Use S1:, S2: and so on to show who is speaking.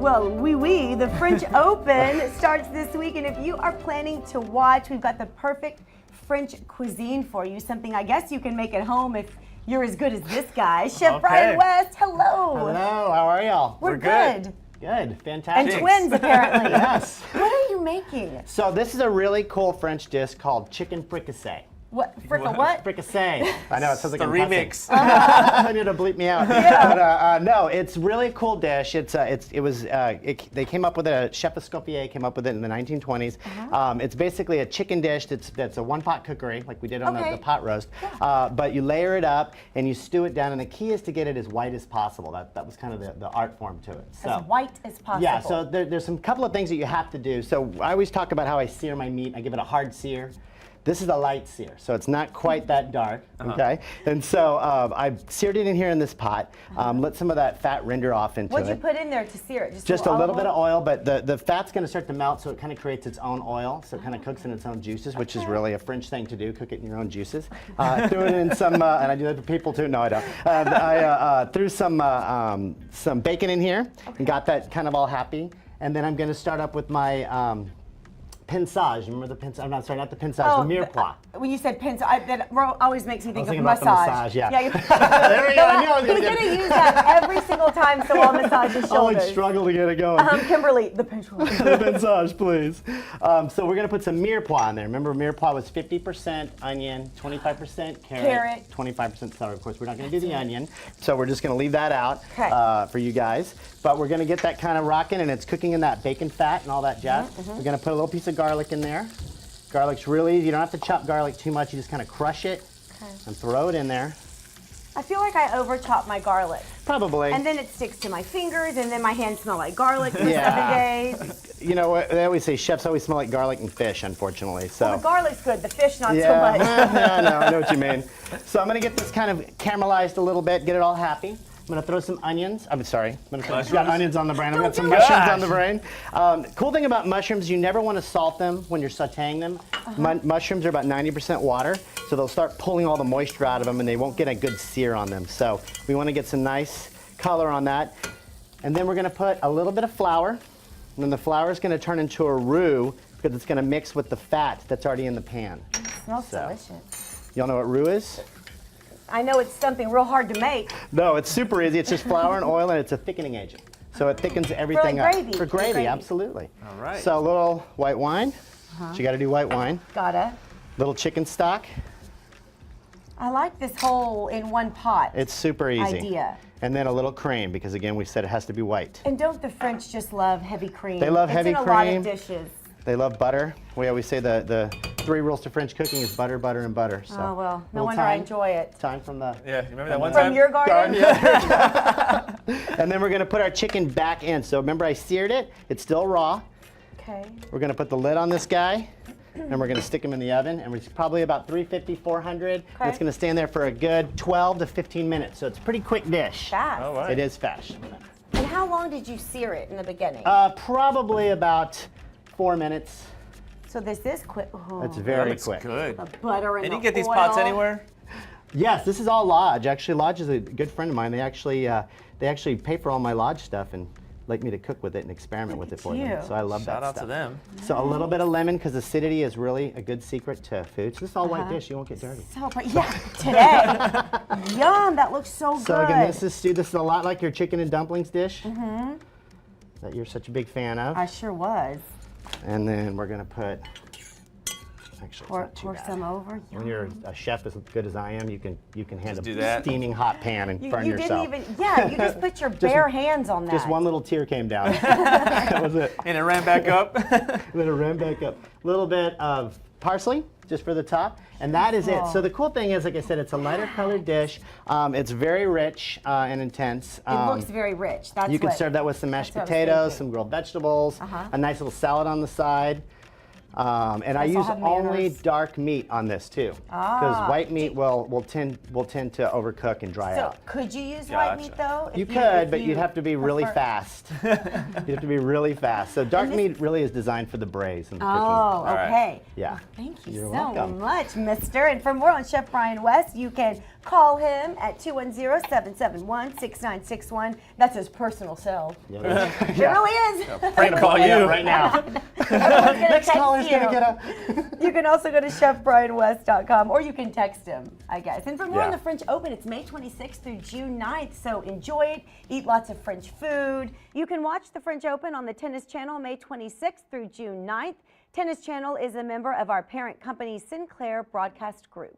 S1: Well, the French Open starts this week, and if you are planning to watch, we've got the perfect French cuisine for you, something I guess you can make at home if you're as good as this guy. Chef Brian West, hello.
S2: Hello, how are y'all?
S1: We're good.
S2: Good, fantastic.
S1: And twins, apparently.
S2: Yes.
S1: What are you making?
S2: So this is a really cool French dish called chicken fricassee.
S1: What? What?
S2: Fricassee. I know, it sounds like
S3: the remix.
S2: I need to bleep me out.
S1: Yeah.
S2: But no, it's really a cool dish. They came up with it, Chef Escoffier came up with it in the 1920s. It's basically a chicken dish that's a one-pot cookery, like we did on the pot roast. But you layer it up and you stew it down, and the key is to get it as white as possible. That was kind of the art form to it. So,
S1: as white as possible.
S2: Yeah, so there's some couple of things that you have to do. So I always talk about how I sear my meat. I give it a hard sear. This is a light sear, so it's not quite that dark, okay? And so I seared it in here in this pot. Let some of that fat render off into it.
S1: What'd you put in there to sear it?
S2: Just a little bit of oil, but the fat's gonna start to melt, so it kind of creates its own oil, so it kind of cooks in its own juices, which is really a French thing to do, cook it in your own juices. Threw it in some, and I do that to people too, no I don't. I threw some bacon in here and got that kind of all happy. And then I'm gonna start up with my, pinçage. Remember the pinçage? I'm not sorry, not the pinçage, the mirepoix.
S1: When you said pinçage, that always makes me think of
S2: about
S1: massage.
S2: The massage, yeah.
S1: There
S2: we go. I knew I was
S1: He's going to use that every single time someone massages shoulders.
S2: I struggle to get it going.
S1: Kimberly, the pinçage.
S2: The pinçage, please. So we're going to put some mirepoix in there. Remember, mirepoix was 50% onion, 25% carrot, 25% celery. Of course, we're not going to do the onion, so we're just going to leave that out for you guys. But we're going to get that kind of rocking, and it's cooking in that bacon fat and all that jazz. We're going to put a little piece of garlic in there. Garlic's really easy. You don't have to chop garlic too much. You just kind of crush it and throw it in there.
S1: I feel like I over chop my garlic.
S2: Probably.
S1: And then it sticks to my fingers, and then my hands smell like garlic for 7 days.
S2: You know what they always say, chefs always smell like garlic and fish, unfortunately. So
S1: well, the garlic's good, the fish not so much.
S2: Yeah, no, I know what you mean. So I'm going to get this kind of caramelized a little bit, get it all happy. I'm going to throw some onions. I'm sorry. I've got onions on the brain. I've got some mushrooms on the brain. Cool thing about mushrooms, you never want to salt them when you're sauteing them. Mushrooms are about 90% water, so they'll start pulling all the moisture out of them, and they won't get a good sear on them. So we want to get some nice color on that. And then we're going to put a little bit of flour, and then the flour is going to turn into a roux because it's going to mix with the fat that's already in the pan.
S1: It smells delicious.
S2: Y'all know what roux is?
S1: I know it's something real hard to make.
S2: No, it's super easy. It's just flour and oil, and it's a thickening agent. So it thickens everything up.
S1: Gravy.
S2: For gravy, absolutely.
S3: All right.
S2: So a little white wine. So you got to do white wine.
S1: Gotta.
S2: Little chicken stock.
S1: I like this whole in one pot.
S2: It's super easy.
S1: Idea.
S2: And then a little cream, because again, we said it has to be white.
S1: And don't the French just love heavy cream?
S2: They love heavy cream.
S1: It's in a lot of dishes.
S2: They love butter. We always say the 3 rules to French cooking is butter, butter, and butter. So
S1: oh, well, no wonder I enjoy it.
S2: Time from the...
S3: Yeah, you remember that one time?
S1: From your garden?
S2: Yeah. And then we're going to put our chicken back in. So remember I seared it. It's still raw.
S1: Okay.
S2: We're going to put the lid on this guy, and we're going to stick him in the oven. And it's probably about 350, 400. And it's going to stay in there for a good 12 to 15 minutes. So it's a pretty quick dish.
S1: Fast.
S3: All right.
S2: It is fast.
S1: And how long did you sear it in the beginning?
S2: Probably about 4 minutes.
S1: So this is quick. Oh,
S2: It's very
S3: Looks
S2: quick.
S3: good.
S1: the butter and
S3: And
S1: the
S3: you get these
S1: oil.
S3: pots anywhere?
S2: Yes, this is all Lodge. Actually, Lodge is a good friend of mine. They actually pay for all my Lodge stuff and like me to cook with it and experiment with it for them. So I love that
S3: Shout out
S2: stuff.
S3: to them.
S2: So a little bit of lemon, because acidity is really a good secret to food. So this is all white dish. You won't get dirty.
S1: So, yeah, today. Yum, that looks so good.
S2: So again, this is a lot like your chicken and dumplings dish that you're such a big fan of.
S1: I sure was.
S2: And then we're gonna put. Actually,
S1: Pour some over.
S2: When you're a chef as good as I am, you can handle
S3: do that.
S2: steaming hot pan and burn
S1: you
S2: yourself.
S1: didn't even, yeah, you just put your bare hands on that.
S2: Just one little tear came down. That was it.
S3: And it ran back up.
S2: Then it ran back up. A little bit of parsley, just for the top, and that is it. So the cool thing is, like I said, it's a lighter colored dish. It's very rich and intense.
S1: It looks very rich. That's
S2: You can
S1: what,
S2: serve that with some mashed
S1: that's what I was
S2: potatoes,
S1: thinking.
S2: some grilled vegetables, a nice little salad on the side. And I use
S1: have
S2: only
S1: manners.
S2: dark meat on this too, because white meat will tend to overcook and dry
S1: So
S2: out.
S1: could you use white meat though?
S2: You could, but you'd have to be really fast. You'd have to be really fast. So dark meat really is designed for the braise and the cooking.
S1: Oh, okay.
S2: Yeah.
S1: Thank you
S2: You're
S1: so
S2: welcome.
S1: much, mister. And for more on Chef Brian West, you can Call him at 210-771-6961. That's his personal cell. It really is.
S3: Frank, call you
S2: right now.
S1: Next
S2: caller's gonna get a.
S1: You can also go to chefbrianwest.com, or you can text him, I guess. And for more on
S3: Yeah.
S1: the French Open, it's May 26th through June 9th, so enjoy it. Eat lots of French food. You can watch the French Open on the Tennis Channel May 26th through June 9th. Tennis Channel is a member of our parent company, Sinclair Broadcast Group.